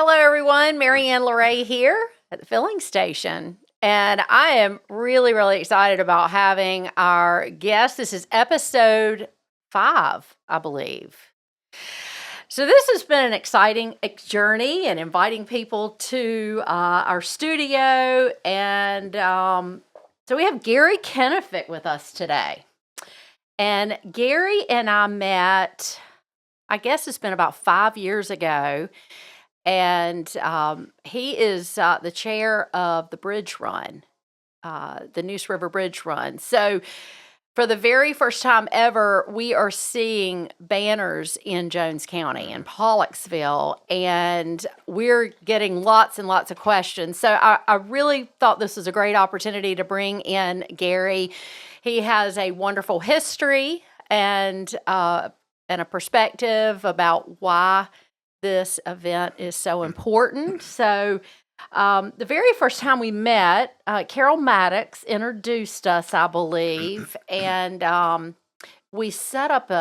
Hello, everyone. Mary Ann LeRay here at the filling station. And I am really, really excited about having our guest. This is episode 5, I believe. So, this has been an exciting journey and inviting people to our studio. And so, we have Gary Kenefick with us today. And Gary and I met, I guess it's been about 5 years ago. And he is the chair of the Bridge Run, the Neuse River Bridge Run. So, for the very first time ever, we are seeing banners in Jones County and Pollocksville, and we're getting lots and lots of questions. So, I really thought this was a great opportunity to bring in Gary. He has a wonderful history and a perspective about why this event is so important. So, the very first time we met, Carol Maddox introduced us, I believe, and we set up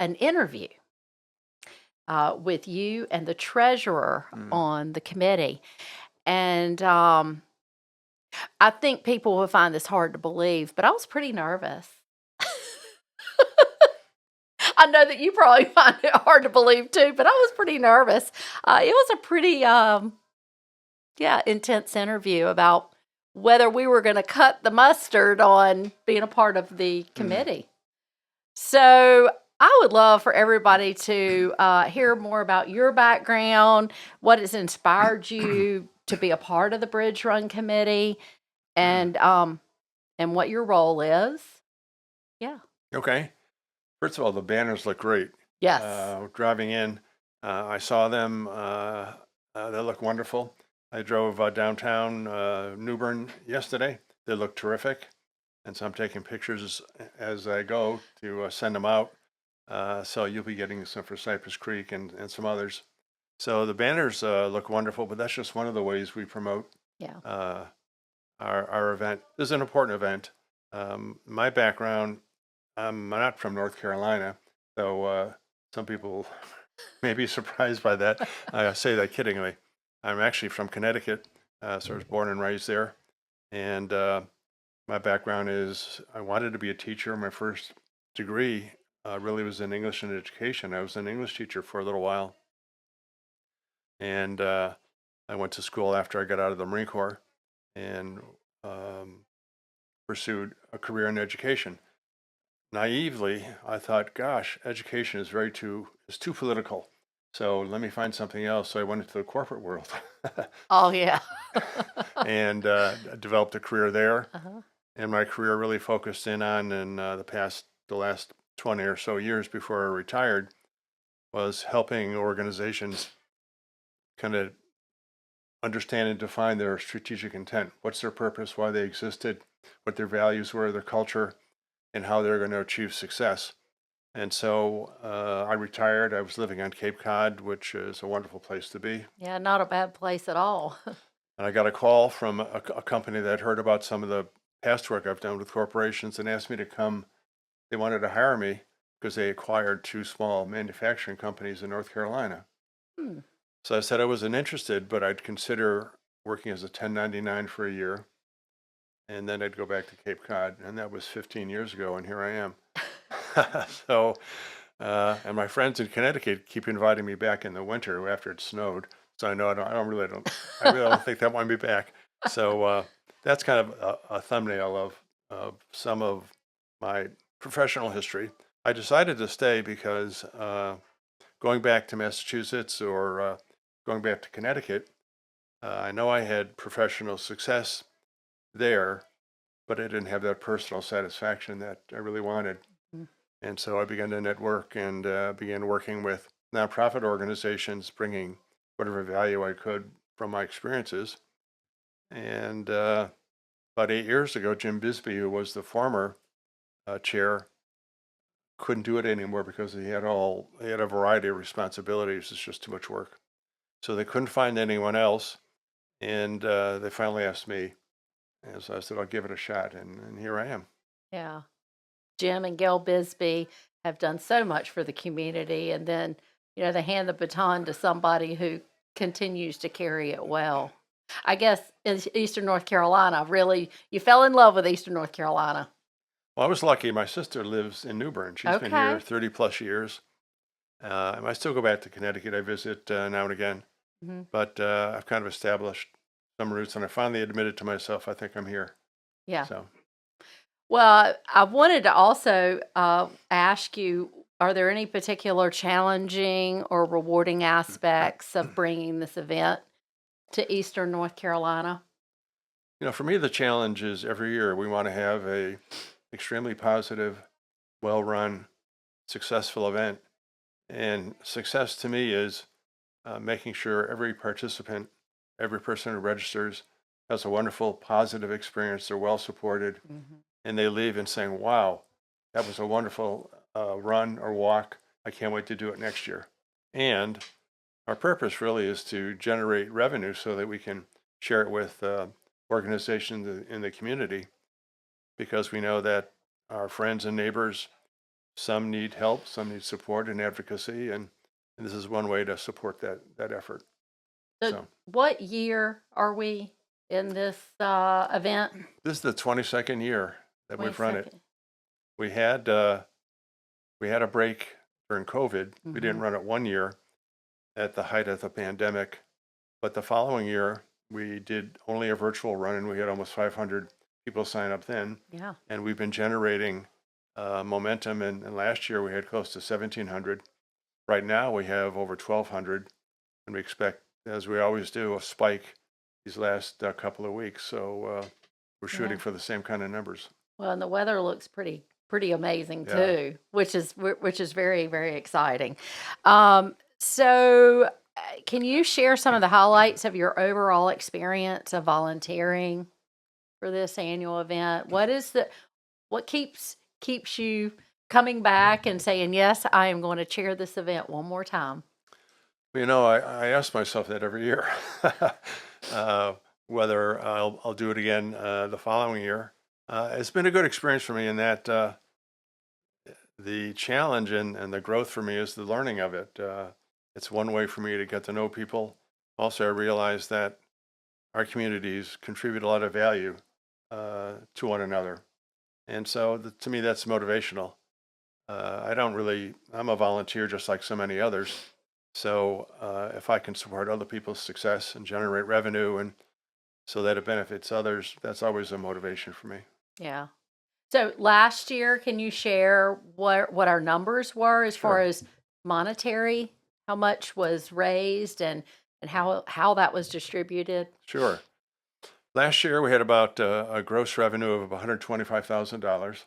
an interview with you and the treasurer on the committee. And I think people will find this hard to believe, but I was pretty nervous. I know that you probably find it hard to believe too, but I was pretty nervous. It was a pretty, intense interview about whether we were going to cut the mustard on being a part of the committee. So I would love for everybody to hear more about your background, what has inspired you to be a part of the Bridge Run Committee, and what your role is. Yeah. Okay. First of all, the banners look great. Yes. Driving in, I saw them. They look wonderful. I drove downtown New Bern yesterday. They look terrific. And so I'm taking pictures as I go to send them out. So you'll be getting some for Cypress Creek and some others. So the banners look wonderful, but that's just one of the ways we promote our event. This is an important event. My background, I'm not from North Carolina, though some people may be surprised by that. I say that kiddingly. I'm actually from Connecticut, so I was born and raised there. And my background is I wanted to be a teacher. My first degree really was in English and education. I was an English teacher for a little while. And I went to school after I got out of the Marine Corps and pursued a career in education. Naively, I thought, gosh, education is too political. So let me find something else. So I went into the corporate world. Oh, yeah. And developed a career there. Uh-huh. And my career really focused in on the last 20 or so years before I retired was helping organizations kind of understand and define their strategic intent. What's their purpose, why they existed, what their values were, their culture, and how they're going to achieve success. And so I retired. I was living on Cape Cod, which is a wonderful place to be. Yeah, not a bad place at all. And I got a call from a company that heard about some of the past work I've done with corporations and asked me to come. They wanted to hire me because they acquired 2 small manufacturing companies in North Carolina. So I said I wasn't interested, but I'd consider working as a 1099 for a year. And then I'd go back to Cape Cod. And that was 15 years ago, and here I am. So, and my friends in Connecticut keep inviting me back in the winter after it snowed. So I know I really don't think they want me back. So that's kind of a thumbnail of some of my professional history. I decided to stay because going back to Massachusetts or going back to Connecticut, I know I had professional success there, but I didn't have that personal satisfaction that I really wanted. And so I began to network and began working with nonprofit organizations, bringing whatever value I could from my experiences. And about 8 years ago, Jim Bisbee, who was the former chair, couldn't do it anymore because he had a variety of responsibilities. It's just too much work. So they couldn't find anyone else. And they finally asked me. And so I said, I'll give it a shot. And here I am. Yeah. Jim and Gail Bisbee have done so much for the community. And then, they hand the baton to somebody who continues to carry it well. I guess in Eastern North Carolina, really, you fell in love with Eastern North Carolina. Well, I was lucky. My sister lives in New Bern. She's been here Okay. 30 plus years. And I still go back to Connecticut. I visit now and again, Hmm. but I've kind of established some roots, and I finally admitted to myself, I think I'm here. Yeah. So, Well, I wanted to also ask you, are there any particular challenging or rewarding aspects of bringing this event to Eastern North Carolina? for me, the challenge is every year we want to have a extremely positive, well-run, successful event. And success to me is making sure every participant, every person who registers has a wonderful, positive experience. They're well supported, Hmm. and they leave and saying, wow, that was a wonderful run or walk. I can't wait to do it next year. And our purpose really is to generate revenue so that we can share it with organizations in the community, because we know that our friends and neighbors, some need help, some need support and advocacy, and this is one way to support that effort. So, So what year are we in this event? this is the 22nd year that we've run it. 22nd. We had we had a break during COVID. We didn't Hmm. run it one year at the height of the pandemic, but the following year we did only a virtual run, and we had almost 500 people sign up then. Yeah. And we've been generating momentum. And last year we had close to 1,700. Right now we have over 1,200, and we expect, as we always do, a spike these last couple of weeks. So we're shooting Yeah. for the same kind of numbers. Well, and the weather looks pretty amazing Yeah. too, which is very very exciting. So, can you share some of the highlights of your overall experience of volunteering for this annual event? What keeps you coming back and saying yes, I am going to chair this event one more time? I ask myself that every year, uh, whether I'll do it again the following year. It's been a good experience for me in that the challenge and the growth for me is the learning of it. It's one way for me to get to know people. Also, I realize that our communities contribute a lot of value to one another. And so to me, that's motivational. I'm a volunteer just like so many others. So if I can support other people's success and generate revenue and so that it benefits others, that's always a motivation for me. Yeah. So last year, can you share what our numbers were as far Sure. as monetary? How much was raised and how that was distributed? Sure. Last year we had about a gross revenue of $125,000.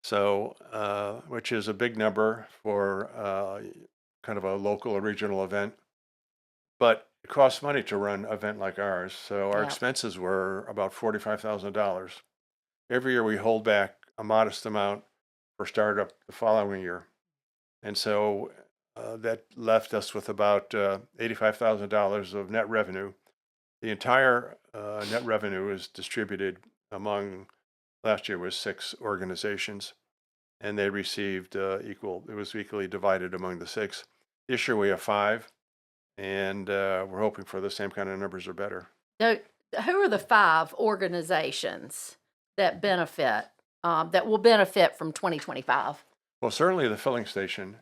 So, which is a big number for kind of a local or regional event. But it costs money to run an event like ours. So our Yeah. expenses were about $45,000. Every year we hold back a modest amount for startup the following year. And so that left us with about $85,000 of net revenue. The entire net revenue is distributed among, last year was 6 organizations, and they received it was equally divided among the 6. This year we have 5, and we're hoping for the same kind of numbers or better. So, who are the 5 organizations that that will benefit from 2025? Well, certainly the filling station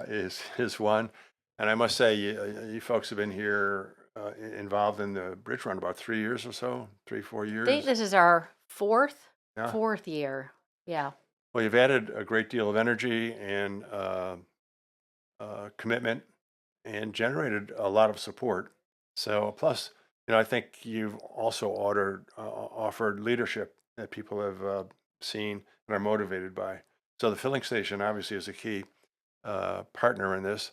is one, and I must say you folks have been here involved in the bridge run about 3 years or so, 3 4 I think years. this is our fourth Yeah. fourth year. Yeah. Well, you've added a great deal of energy and commitment, and generated a lot of support. So, plus, I think you've also offered leadership that people have seen and are motivated by. So, the filling station obviously is a key partner in this.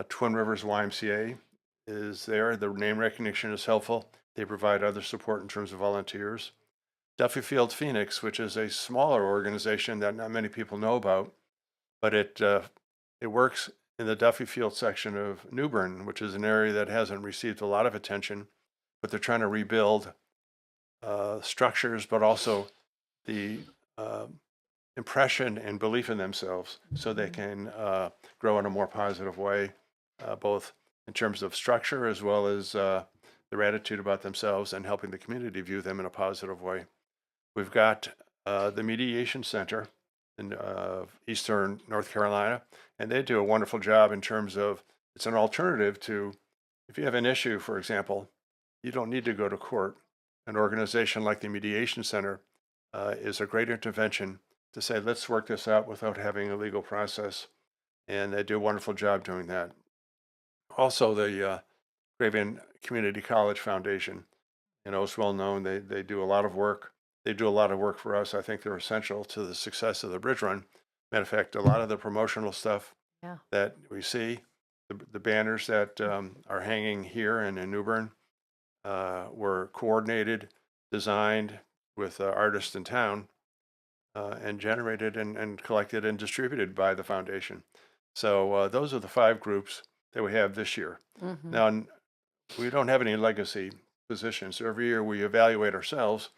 Twin Rivers YMCA is there. The name recognition is helpful. They provide other support in terms of volunteers. Duffy Field Phoenix, which is a smaller organization that not many people know about, but it works in the Duffy Field section of New Bern, which is an area that hasn't received a lot of attention, but they're trying to rebuild structures, but also the uh, impression and belief in themselves so they Mhm. can grow in a more positive way, both in terms of structure as well as their attitude about themselves and helping the community view them in a positive way. We've got the Mediation Center in Eastern North Carolina, and they do a wonderful job in terms of it's an alternative to if you have an issue, for example, you don't need to go to court. An organization like the Mediation Center is a great intervention to say, let's work this out without having a legal process. And they do a wonderful job doing that. Also, the Craven Community College Foundation, is well known. They do a lot of work. They do a lot of work for us. I think they're essential to the success of the Bridge Run. Matter of fact, a lot of the promotional stuff Yeah. that we see, the banners that are hanging here and in New Bern, were coordinated, designed with artists in town, and generated and collected and distributed by the foundation. So those are the 5 groups that we have this year. Mm-hmm. Now, we don't have any legacy positions. Every year we evaluate ourselves,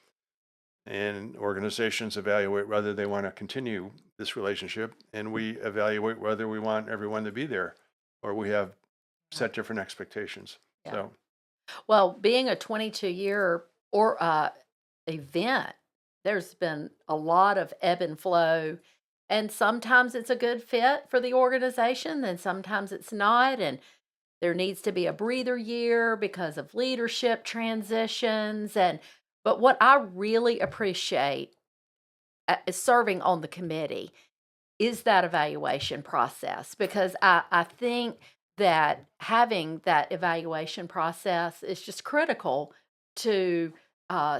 and organizations evaluate whether they want to continue this relationship, and we evaluate whether we want everyone to be there or we have set different expectations. Yeah. So, Well, being a 22-year or event, there's been a lot of ebb and flow, and sometimes it's a good fit for the organization, and sometimes it's not, and there needs to be a breather year because of leadership transitions. But what I really appreciate is serving on the committee is that evaluation process, because I think that having that evaluation process is just critical to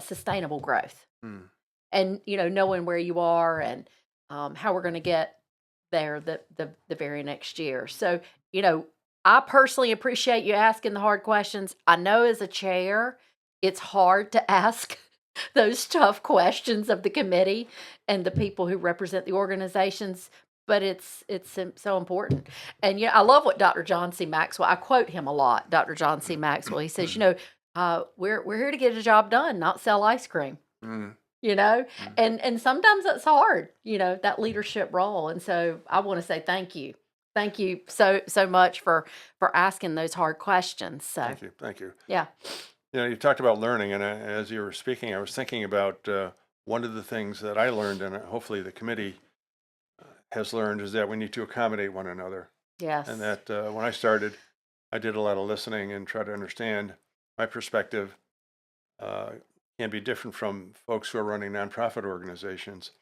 sustainable growth, mm, and knowing where you are and how we're going to get there the very next year. So I personally appreciate you asking the hard questions. I know as a chair, it's hard to ask those tough questions of the committee and the people who represent the organizations, but it's so important. And I love what Dr. John C. Maxwell. I quote him a lot. Dr. John C. Maxwell. He says, we're here to get a job done, not sell ice cream. mm, And sometimes that's hard, that leadership role. And so I want to say thank you. Thank you so much for asking those hard questions. So thank you. yeah. You talked about learning, and as you were speaking, I was thinking about one of the things that I learned, and hopefully the committee has learned, is that we need to accommodate one another. Yes. And that when I started, I did a lot of listening and try to understand my perspective can be different from folks who are running nonprofit organizations.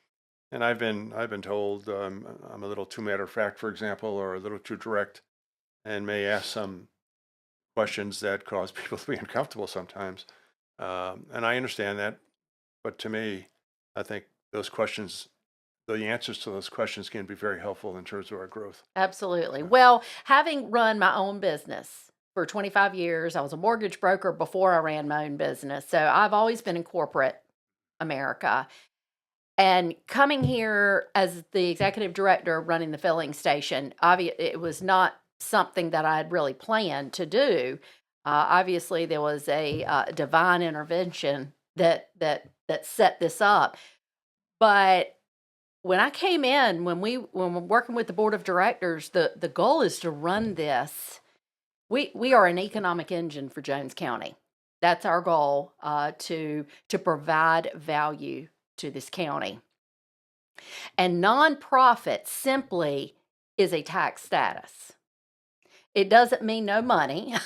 And I've been told I'm a little too matter of fact, for example, or a little too direct, and may ask some questions that cause people to be uncomfortable sometimes. And I understand that, but to me, I think those questions, the answers to those questions can be very helpful in terms of our growth. Absolutely. Well, having run my own business for 25 years, I was a mortgage broker before I ran my own business. So I've always been in corporate America. And coming here as the executive director running the filling station, it was not something that I had really planned to do. Obviously, there was a divine intervention that set this up. But when I came in, when we're working with the board of directors, the goal is to run this. We are an economic engine for Jones County. That's our goal, to provide value to this county. And nonprofit simply is a tax status. It doesn't mean no money.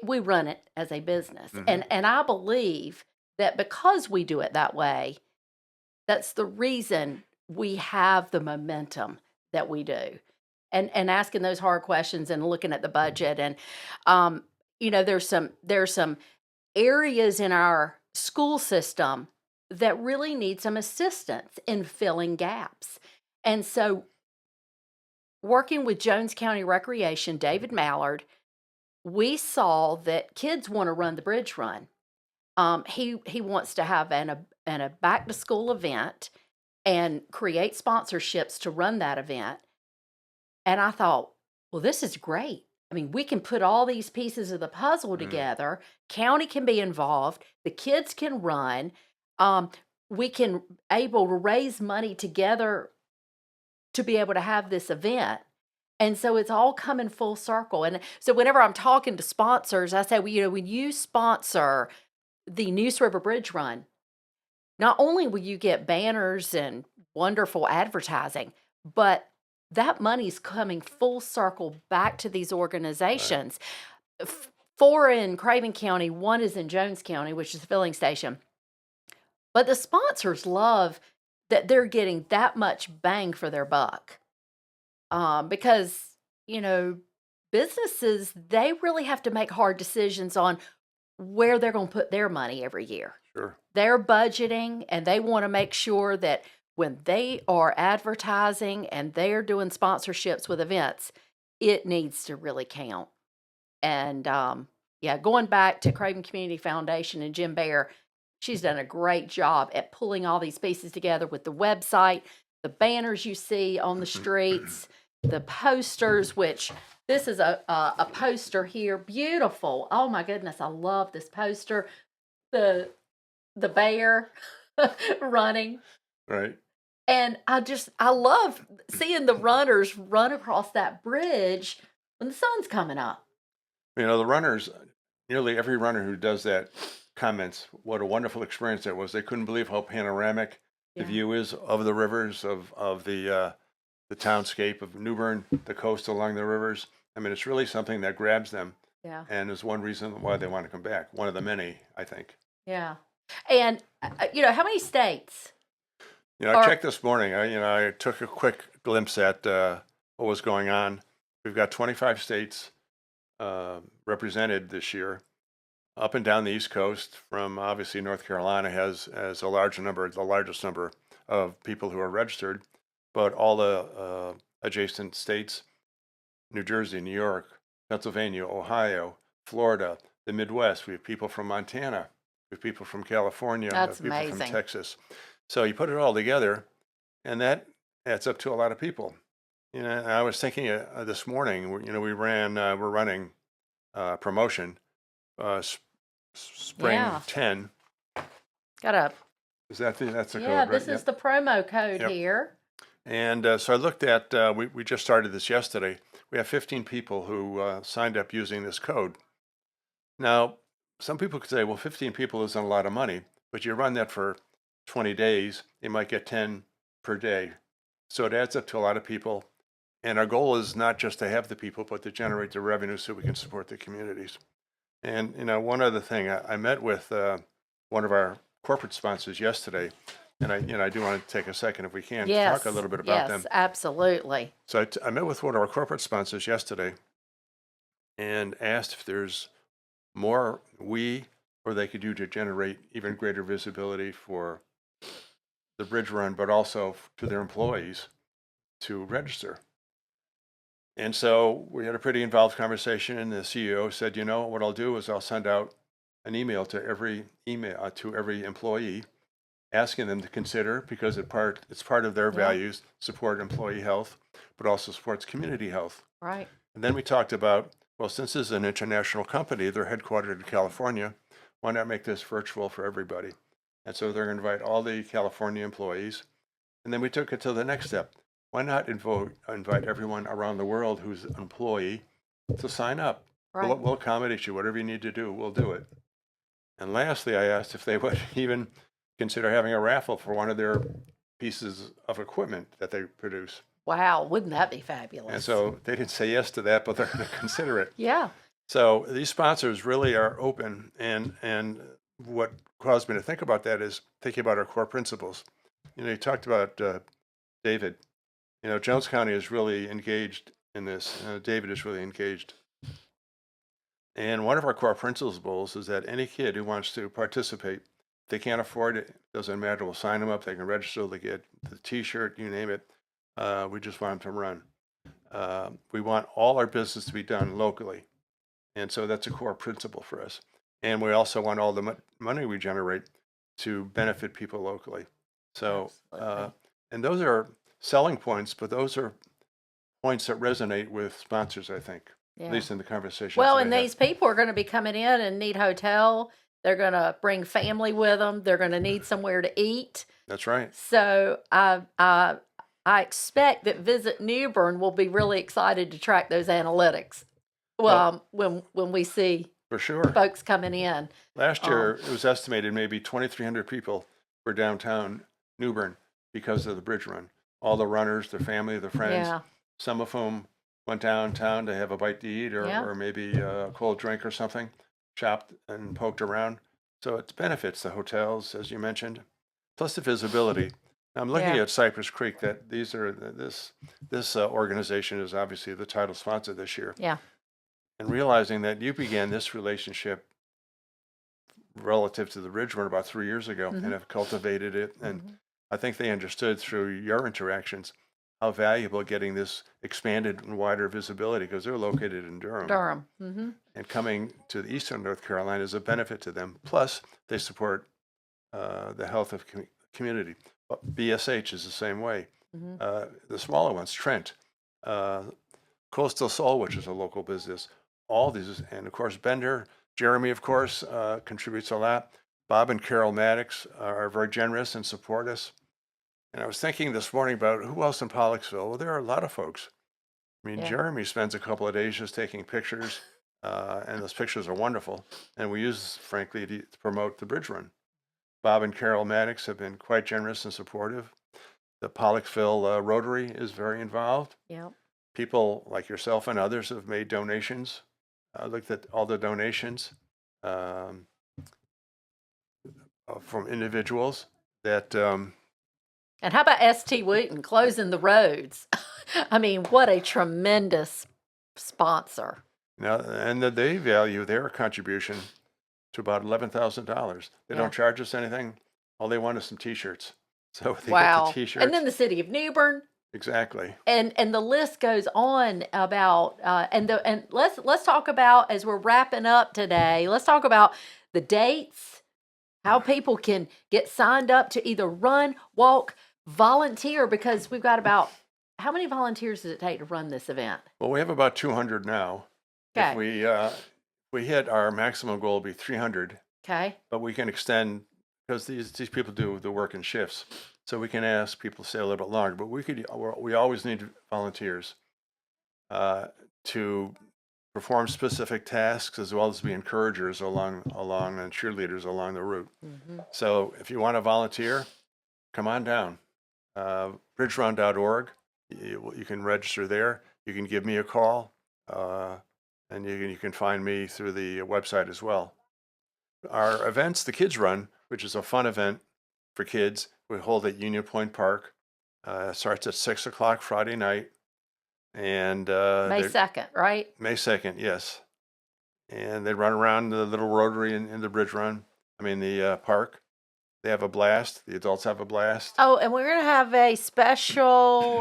We run it as a business. Mhm. And I believe that because we do it that way, that's the reason we have the momentum that we do. And asking those hard questions and looking at the budget. And there's some areas in our school system that really need some assistance in filling gaps. And so working with Jones County Recreation, David Mallard, we saw that kids want to run the Bridge Run. He wants to have a back to school event and create sponsorships to run that event. And I thought, well, this is great. I mean, we can put all these pieces of the puzzle together. County can be involved. The kids can run. We can able to raise money together to be able to have this event. And so it's all coming full circle. And so whenever I'm talking to sponsors, I say, well, when you sponsor the Neuse River Bridge Run, not only will you get banners and wonderful advertising, but that money's coming full circle back to these organizations. Four in Craven County, one is in Jones County, which is the filling station. But the sponsors love that they're getting that much bang for their buck. Because, businesses, they really have to make hard decisions on where they're going to put their money every year. Sure. They're budgeting, and they want to make sure that when they are advertising and they're doing sponsorships with events, it needs to really count. And going back to Craven Community Foundation and Jim Bear, she's done a great job at pulling all these pieces together with the website, the banners you see on the streets, the posters, which this is a poster here. Beautiful. Oh my goodness, I love this poster. The bear running. Right. And I love seeing the runners run across that bridge when the sun's coming up. The runners, nearly every runner who does that comments what a wonderful experience that was. They couldn't believe how panoramic the view is of the rivers, of the townscape of New Bern, the coast along the rivers. I mean, it's really something that grabs them. Yeah. And is one reason why they want to come back. One of the many, I think. Yeah. And, how many states? I checked this morning. I took a quick glimpse at what was going on. We've got 25 states represented this year, up and down the East Coast. From obviously North Carolina has the largest number of people who are registered, but all the adjacent states: New Jersey, New York, Pennsylvania, Ohio, Florida, the Midwest. We have people from Montana. We have people from California. That's people amazing. From Texas. So you put it all together, and that adds up to a lot of people. I was thinking this morning. We're running promotion, spring 10. Is that that's the code? Yeah, right? this is the promo code here. And so I looked at. We just started this yesterday. We have 15 people who signed up using this code. Now, some people could say, well, 15 people isn't a lot of money, but you run that for 20 days, you might get 10 per day. So it adds up to a lot of people. And our goal is not just to have the people, but to generate the revenue so we can support the communities. And, one other thing, I met with one of our corporate sponsors yesterday, and I do want to take a second, if we can, to talk a little bit about them. Yes, absolutely. So I met with one of our corporate sponsors yesterday and asked if there's more they could do to generate even greater visibility for the bridge run, but also to their employees to register. And so we had a pretty involved conversation, and the CEO said, what I'll do is I'll send out an email to every employee, asking them to consider, because it's part of their values, support employee health, but also supports community health. Right. And then we talked about, well, since this is an international company, they're headquartered in California, why not make this virtual for everybody? And so they're going to invite all the California employees. And then we took it to the next step. Why not invite everyone around the world who's an employee to sign up? Right. We'll accommodate you. Whatever you need to do, we'll do it. And lastly, I asked if they would even consider having a raffle for one of their pieces of equipment that they produce. Wow, wouldn't that be fabulous? And so they didn't say yes to that, but they're going to consider it. Yeah. So these sponsors really are open, and what caused me to think about that is thinking about our core principles. You talked about David. Jones County is really engaged in this. David is really engaged. And one of our core principles is that any kid who wants to participate, if they can't afford it, doesn't matter, we'll sign them up, they can register, they get the t-shirt, you name it. We just want them to run. We want all our business to be done locally. And so that's a core principle for us. And we also want all the money we generate to benefit people locally. So, and those are selling points, but those are points that resonate with sponsors, I think, at least in the conversation. Well, and these people are going to be coming in and need hotel. They're going to bring family with them. They're going to need somewhere to eat. That's right. So I I expect that Visit Newbern will be really excited to track those analytics. Well, When we see for sure. folks coming in. Last year, it was estimated maybe 2,300 people were downtown Newbern because of the bridge run. All the runners, their family, their friends, Yeah. some of whom went downtown to have a bite to eat Yeah. or maybe a cold drink or something, shopped and poked around. So it benefits the hotels, as you mentioned, plus the visibility. I'm looking Yeah. at Cypress Creek. That these are this organization is obviously the title sponsor this year, Yeah. and realizing that you began this relationship relative to the Ridge Run about 3 years ago and have cultivated it. And I think they understood through your interactions how valuable getting this expanded and wider visibility, because they're located in Durham. Durham. Mm-hmm. And coming to the eastern North Carolina is a benefit to them. Plus, they support the health of community. But BSH is the same way. The smaller ones, Trent, Coastal Soul, which is a local business, all these, and of course Bender, Jeremy, of course, contributes a lot. Bob and Carol Maddox are very generous and support us. And I was thinking this morning about who else in Pollocksville. Well, there are a lot of folks. I mean, Yeah. Jeremy spends a couple of days just taking pictures, and those pictures are wonderful. And we use, frankly, to promote the bridge run. Bob and Carol Maddox have been quite generous and supportive. The Pollocksville Rotary is very involved. Yeah. People like yourself and others have made donations. I looked at all the donations um, from individuals that And how about ST Wooten closing the roads? I mean, what a tremendous sponsor. now and that they value their contribution to about $11,000. They Yeah. don't charge us anything. All they want is some T-shirts. So they get Wow. the T-shirts. And then the city of Newbern. Exactly. And the list goes on about and let's talk about, as we're wrapping up today, let's talk about the dates, how people can get signed up to either run, walk, volunteer, because we've got about, how many volunteers does it take to run this event? Well, we have about 200 now. Okay. If we hit our maximum goal, will be 300, Okay. but we can extend because these people do the work in shifts. So we can ask people to stay a little bit longer, but we always need volunteers to perform specific tasks as well as be encouragers along and cheerleaders along the route. So if you want to volunteer, come on down. Bridgerun.org. You can register there. You can give me a call, and you can find me through the website as well. Our events, the Kids Run, which is a fun event for kids, we hold at Union Point Park. Starts at 6 o'clock Friday night. And May 2nd, right? May 2nd, yes. And they run around the little rotary in the bridge run. I mean, the park. They have a blast. The adults have a blast. Oh, and we're going to have a special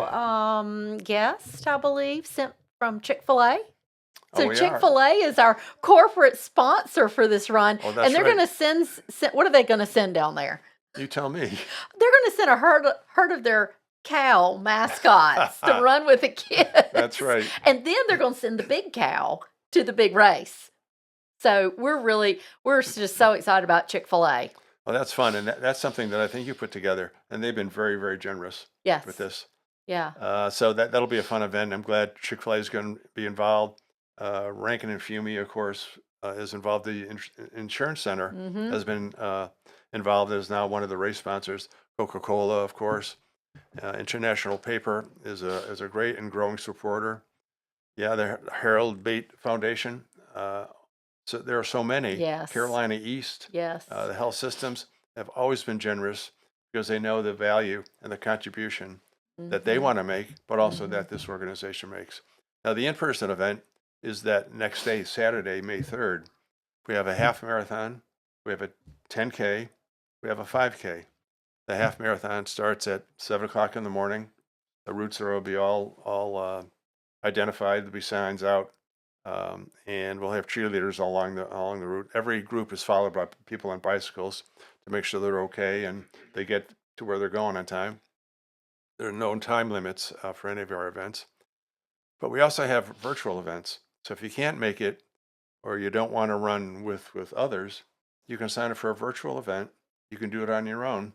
guest, I believe, sent from Chick-fil-A. So we are. Chick-fil-A is our corporate sponsor for this run. Oh, that's and they're right. going to send, what are they going to send down there? You tell me. They're going to send a herd of their cow mascots to run with the kids. That's right. And then they're going to send the big cow to the big race. So we're just so excited about Chick-fil-A. Well, that's fun. And that's something that I think you put together. And they've been very, very generous Yes. with this. Yeah. So that'll be a fun event. I'm glad Chick-fil-A is going to be involved. Rankin and Fumey, of course, is involved. The insurance center has been involved as now one of the race sponsors. Coca-Cola, of course. International Paper is a great and growing supporter. Yeah, the Harold Bate Foundation. So there are so many. Yes. Carolina East. Yes. The health systems have always been generous because they know the value and the contribution that they want to make, but also that this organization makes. Now, the in-person event is that next day, Saturday, May 3rd. We have a half marathon, we have a 10K, we have a 5K. The half marathon starts at 7 o'clock in the morning. The routes will be all identified. There'll be signs out, and we'll have cheerleaders along the route. Every group is followed by people on bicycles to make sure they're okay and they get to where they're going on time. There are no time limits for any of our events, but we also have virtual events. So if you can't make it, or you don't want to run with others, you can sign up for a virtual event. You can do it on your own.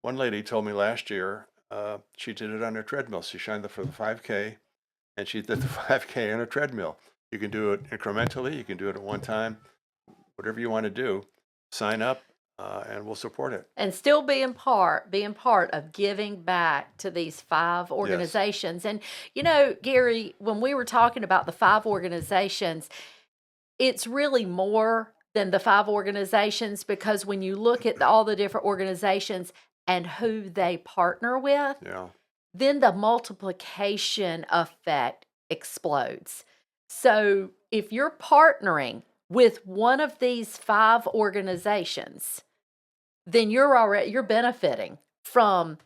One lady told me last year she did it on a treadmill. She signed up for the 5K, and she did the 5K on a treadmill. You can do it incrementally. You can do it at one time. Whatever you want to do, sign up, and we'll support it. And still being part of giving back to these 5 Yes. organizations. And Gary, when we were talking about the 5 organizations, it's really more than the 5 organizations, because when you look at all the different organizations and who they partner with, Yeah. then the multiplication effect explodes. So if you're partnering with one of these 5 organizations, then you're benefiting from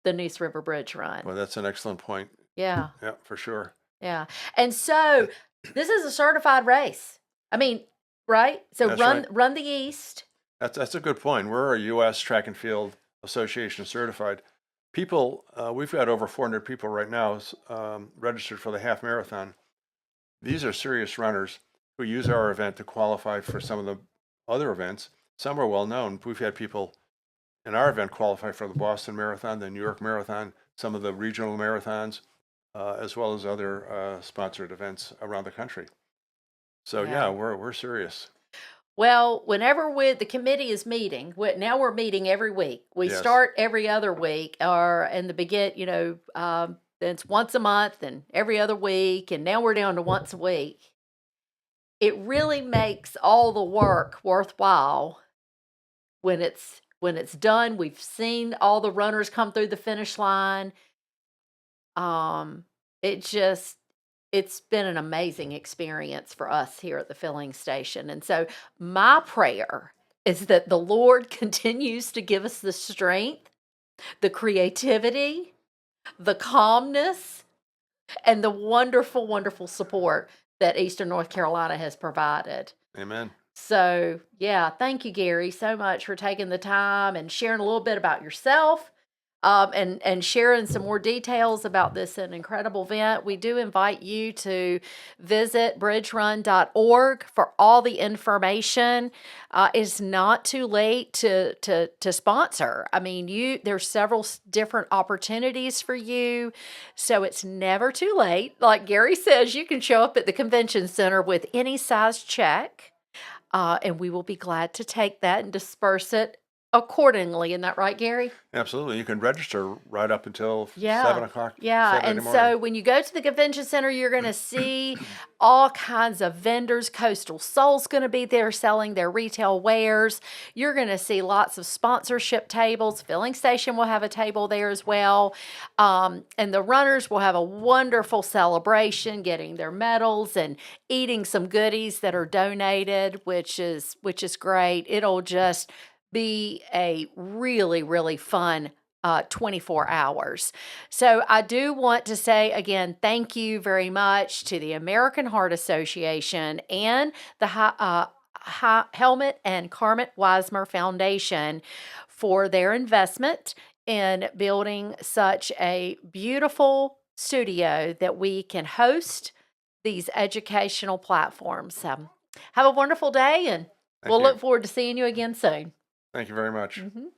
the Neuse River Bridge Run. Well, that's an excellent point. Yeah. Yeah, for sure. Yeah. And so this is a certified race. I mean, right? So That's run right. run the East. That's a good point. We're a U.S. Track and Field Association certified. People, we've got over 400 people right now registered for the half marathon. These are serious runners who use our event to qualify for some of the other events. Some are well known. We've had people in our event qualify for the Boston Marathon, the New York Marathon, some of the regional marathons, as well as other sponsored events around the country. So Yeah. we're serious. Well, whenever the committee is meeting, now we're meeting every week. We Yes. start every other week, or in the it's once a month and every other week, and now we're down to once a week. It really makes all the work worthwhile when it's done. We've seen all the runners come through the finish line. It's been an amazing experience for us here at the filling station. And so my prayer is that the Lord continues to give us the strength, the creativity, the calmness, and the wonderful, wonderful support that Eastern North Carolina has provided. Amen. So, yeah, thank you, Gary, so much for taking the time and sharing a little bit about yourself, and sharing some more details about this an incredible event. We do invite you to visit bridgerun.org for all the information. It's not too late to sponsor. I mean, there's several different opportunities for you, so it's never too late. Like Gary says, you can show up at the convention center with any size check. And we will be glad to take that and disperse it accordingly. Isn't that right, Gary? Absolutely. You can register right up until Yeah. 7 o'clock. Yeah. Saturday And morning. so when you go to the convention center, you're going to see all kinds of vendors. Coastal Soul's going to be there selling their retail wares. You're going to see lots of sponsorship tables. Filling Station will have a table there as well. And the runners will have a wonderful celebration, getting their medals and eating some goodies that are donated, which is great. It'll just be a really, really fun 24 hours. So I do want to say again, thank you very much to the American Heart Association and the Helmut and Carmen Weismer Foundation for their investment in building such a beautiful studio that we can host these educational platforms. Have a wonderful day, and Thank we'll you. look forward to seeing you again soon. Thank you very much. Mhm.